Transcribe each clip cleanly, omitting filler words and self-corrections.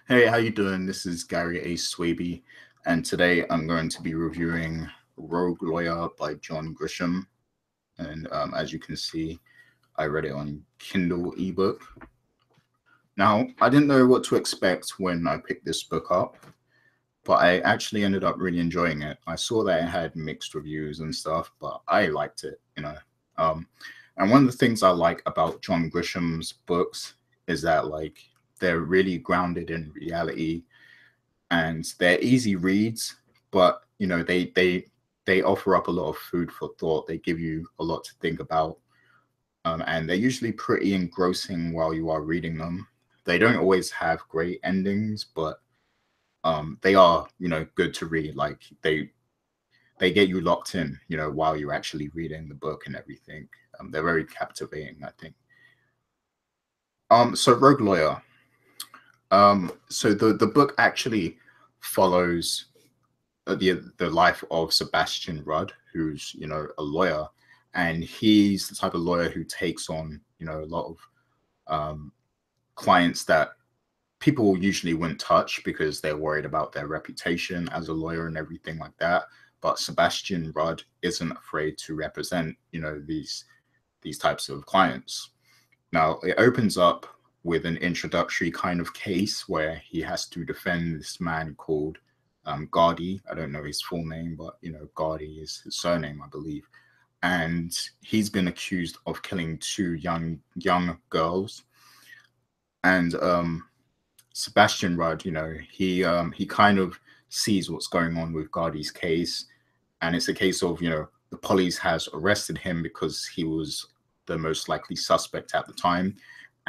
Hey, how you doing? This is Gary A. Swaby, and today I'm going to be reviewing Rogue Lawyer by John Grisham. And as you can see, I read it on Kindle ebook. Now, I didn't know what to expect when I picked this book up, but I actually ended up really enjoying it. I saw that it had mixed reviews and stuff, but I liked it. Um, and one of the things I like about John Grisham's books is that they're really grounded in reality and they're easy reads, but they offer up a lot of food for thought. They give you a lot to think about, and they're usually pretty engrossing while you are reading them. They don't always have great endings, but they are good to read. They get you locked in, while you're actually reading the book and everything. They're very captivating, I think. So Rogue Lawyer. So the book actually follows the life of Sebastian Rudd, who's a lawyer, and he's the type of lawyer who takes on a lot of clients that people usually wouldn't touch because they're worried about their reputation as a lawyer and everything like that. But Sebastian Rudd isn't afraid to represent these types of clients. Now it opens up with an introductory kind of case where he has to defend this man called Gardy. I don't know his full name, but Gardy is his surname, I believe. And he's been accused of killing two young girls. And Sebastian Rudd, he kind of sees what's going on with Gardy's case, and it's a case of the police has arrested him because he was the most likely suspect at the time.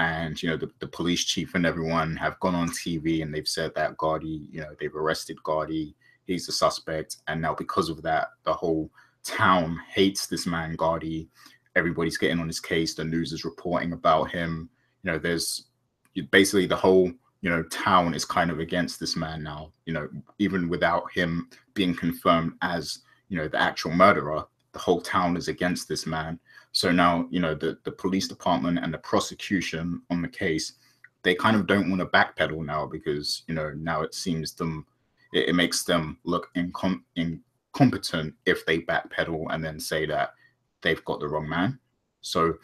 And the police chief and everyone have gone on TV and they've said that Gardy, they've arrested Gardy, he's the suspect. And now because of that, the whole town hates this man Gardy. Everybody's getting on his case. The news is reporting about him. There's basically the whole town is kind of against this man now. Even without him being confirmed as the actual murderer, the whole town is against this man. So now, the police department and the prosecution on the case, they kind of don't want to backpedal now because, now it seems it makes them look incompetent if they backpedal and then say that they've got the wrong man. So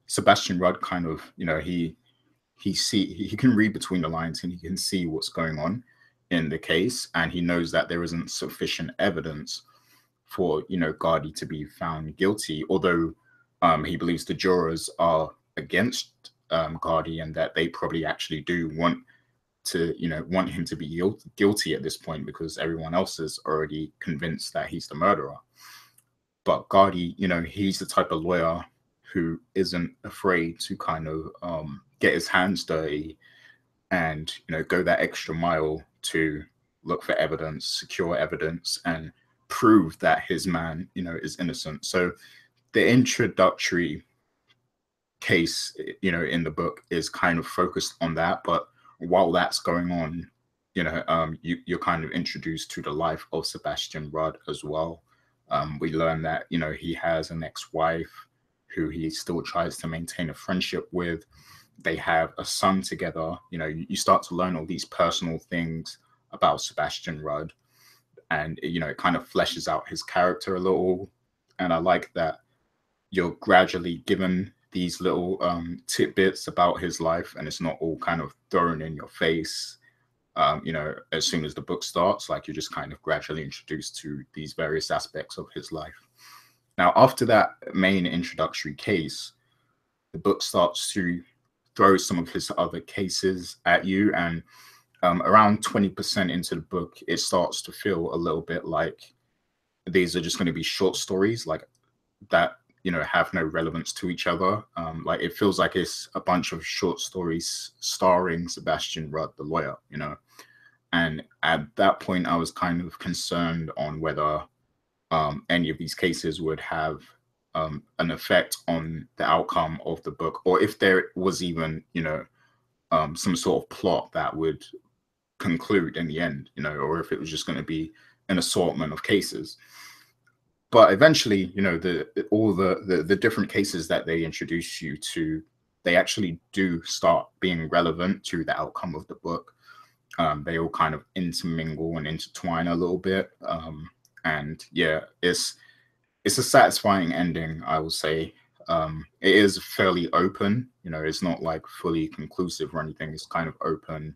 Sebastian Rudd kind of, he can read between the lines and he can see what's going on in the case, and he knows that there isn't sufficient evidence for Gardy to be found guilty, although he believes the jurors are against Gardy and that they probably actually do want him to be guilty at this point because everyone else is already convinced that he's the murderer. But Gardy, he's the type of lawyer who isn't afraid to kind of get his hands dirty and go that extra mile to look for evidence, secure evidence, and prove that his man is innocent. So the introductory case in the book is kind of focused on that, but while that's going on, you're kind of introduced to the life of Sebastian Rudd as well. We learn that he has an ex-wife who he still tries to maintain a friendship with. They have a son together. You start to learn all these personal things about Sebastian Rudd, and it kind of fleshes out his character a little. And I like that you're gradually given these little tidbits about his life, and it's not all kind of thrown in your face as soon as the book starts. Like, you're just kind of gradually introduced to these various aspects of his life. Now, after that main introductory case, the book starts to throw some of his other cases at you, and around 20% into the book, it starts to feel a little bit like these are just going to be short stories like that, have no relevance to each other. Like, it feels like it's a bunch of short stories starring Sebastian Rudd, the lawyer, And at that point, I was kind of concerned on whether any of these cases would have an effect on the outcome of the book, or if there was even, some sort of plot that would conclude in the end, or if it was just going to be an assortment of cases. But eventually, all the different cases that they introduce you to, they actually do start being relevant to the outcome of the book. They all kind of intermingle and intertwine a little bit. And yeah, it's a satisfying ending, I will say. It is fairly open, it's not like fully conclusive or anything. It's kind of open,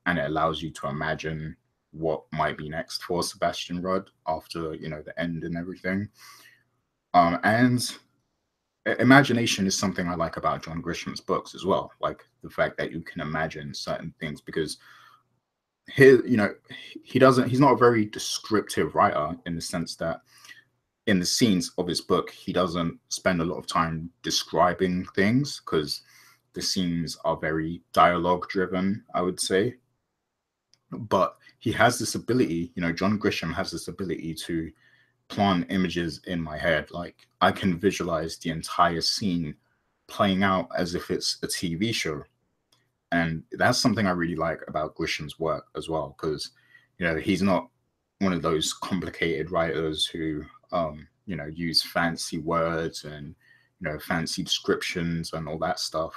and it allows you to imagine what might be next for Sebastian Rudd after, the end and everything. And imagination is something I like about John Grisham's books as well. Like the fact that you can imagine certain things, because he's not a very descriptive writer, in the sense that in the scenes of his book, he doesn't spend a lot of time describing things, because the scenes are very dialogue driven, I would say. But he has this ability, John Grisham has this ability to plant images in my head. Like I can visualize the entire scene playing out as if it's a TV show. And that's something I really like about Grisham's work as well, because he's not one of those complicated writers who use fancy words and fancy descriptions and all that stuff.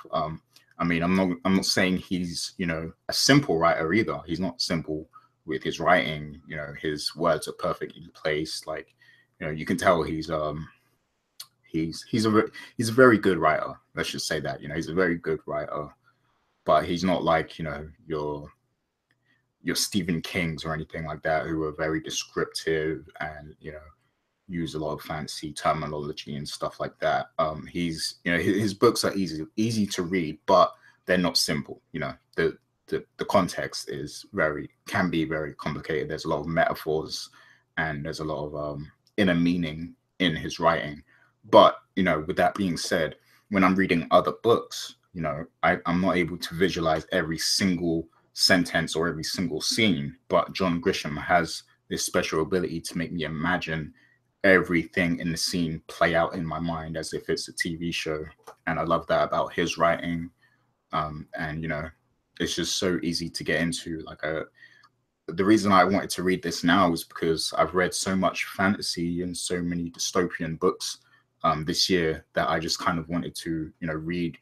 I mean, I'm not saying he's a simple writer either. He's not simple with his writing. His words are perfectly placed. Like you can tell he's a very good writer. Let's just say that he's a very good writer. But he's not like your Stephen Kings or anything like that, who are very descriptive and use a lot of fancy terminology and stuff like that. He's his books are easy to read, but they're not simple. The context can be very complicated. There's a lot of metaphors, and there's a lot of inner meaning in his writing. But with that being said, when I'm reading other books, I'm not able to visualize every single sentence or every single scene, but John Grisham has this special ability to make me imagine everything in the scene play out in my mind as if it's a TV show. And I love that about his writing. And it's just so easy to get into. The reason I wanted to read this now is because I've read so much fantasy and so many dystopian books this year, that I just kind of wanted to read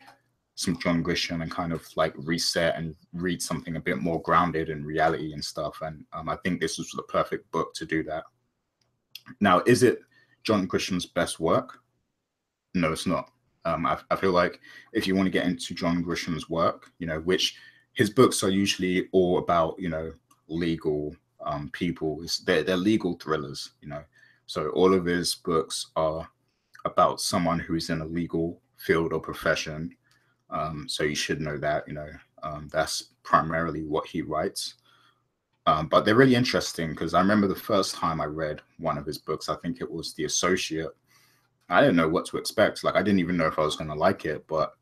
some John Grisham and kind of like reset and read something a bit more grounded in reality and stuff. And I think this was the perfect book to do that. Now, is it John Grisham's best work? No, it's not. I feel like if you want to get into John Grisham's work, which his books are usually all about, legal people. They're legal thrillers, So all of his books are about someone who's in a legal field or profession. So you should know that, that's primarily what he writes. But they're really interesting, because I remember the first time I read one of his books, I think it was The Associate. I didn't know what to expect. Like, I didn't even know if I was going to like it, but,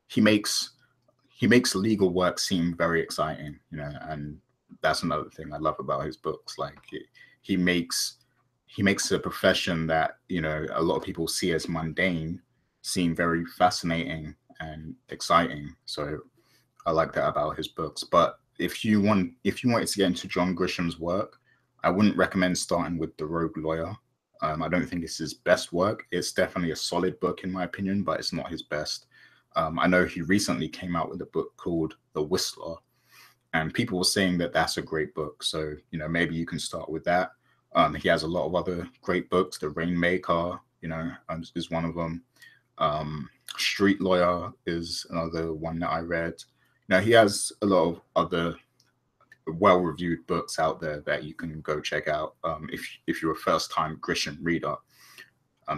he makes legal work seem very exciting, and that's another thing I love about his books. Like he makes a profession that, a lot of people see as mundane seem very fascinating and exciting. So I like that about his books. But if you wanted to get into John Grisham's work, I wouldn't recommend starting with The Rogue Lawyer. I don't think it's his best work. It's definitely a solid book in my opinion, but it's not his best. I know he recently came out with a book called The Whistler, and people were saying that that's a great book. So, maybe you can start with that. He has a lot of other great books. The Rainmaker, is one of them. Street Lawyer is another one that I read. Now, he has a lot of other well-reviewed books out there that you can go check out if you're a first-time Grisham reader.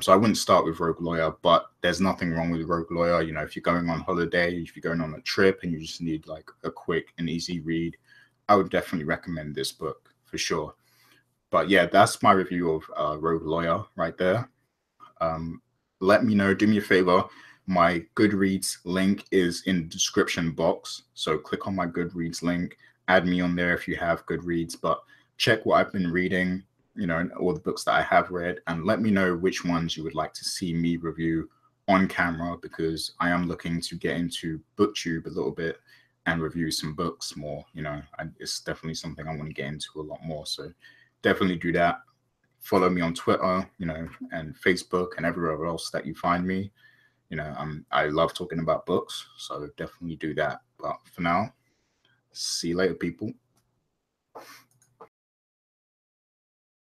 So I wouldn't start with Rogue Lawyer, but there's nothing wrong with Rogue Lawyer. If you're going on holiday, if you're going on a trip and you just need like a quick and easy read, I would definitely recommend this book for sure. But yeah, that's my review of Rogue Lawyer right there. Let me know, do me a favor. My Goodreads link is in the description box. So click on my Goodreads link, add me on there if you have Goodreads, but check what I've been reading, and all the books that I have read, and let me know which ones you would like to see me review on camera, because I am looking to get into BookTube a little bit and review some books more. It's definitely something I want to get into a lot more. So definitely do that. Follow me on Twitter, and Facebook and everywhere else that you find me. I love talking about books, so definitely do that. But for now, See you later, people.